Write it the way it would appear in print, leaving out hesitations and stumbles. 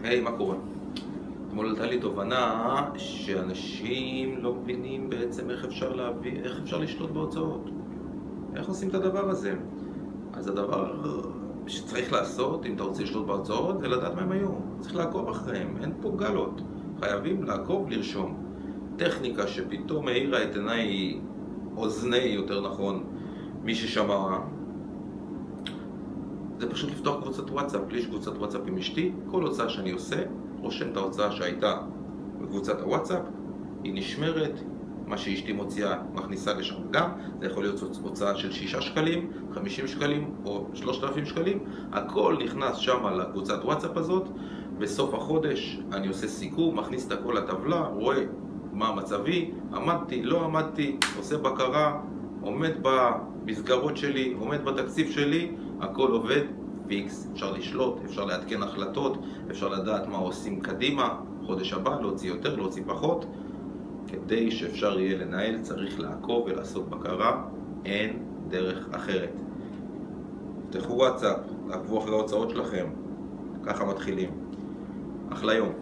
היי, מה קורה? אתמול עלתה לי תובנה שאנשים לא מבינים בעצם איך אפשר לשלוט בהוצאות. איך עושים את הדבר הזה? אז הדבר שצריך לעשות, אם אתה רוצה לשלוט בהוצאות, זה לדעת מה הם היו. צריך לעקוב אחריהם, אין פה גלות. חייבים לעקוב, לרשום. טכניקה שפתאום האירה את עיניי, אוזני יותר נכון, מי ששמע, זה פשוט לפתוח קבוצת וואטסאפ. לי יש קבוצת וואטסאפ עם אשתי. כל הוצאה שאני עושה, רושם את ההוצאה שהייתה בקבוצת הוואטסאפ, היא נשמרת, מה שאשתי מוציאה מכניסה לשם גם. זה יכול להיות הוצאה של 6 שקלים, 50 שקלים או 3,000 שקלים. הכל נכנס שם לקבוצת וואטסאפ הזאת. בסוף החודש אני עושה סיכום, מכניס את הכל לטבלה, רואה מה מצבי, עמדתי, לא עמדתי, עושה בקרה, עומד במסגרות שלי, עומד בתקציב שלי, הכל עובד פיקס. אפשר לשלוט, אפשר לעדכן החלטות, אפשר לדעת מה עושים קדימה, חודש הבא, להוציא יותר, להוציא פחות. כדי שאפשר יהיה לנהל צריך לעקוב ולעשות בקרה, אין דרך אחרת. תפתחו וואטסאפ, תעקבו אחרי ההוצאות שלכם, ככה מתחילים. אחלה יום.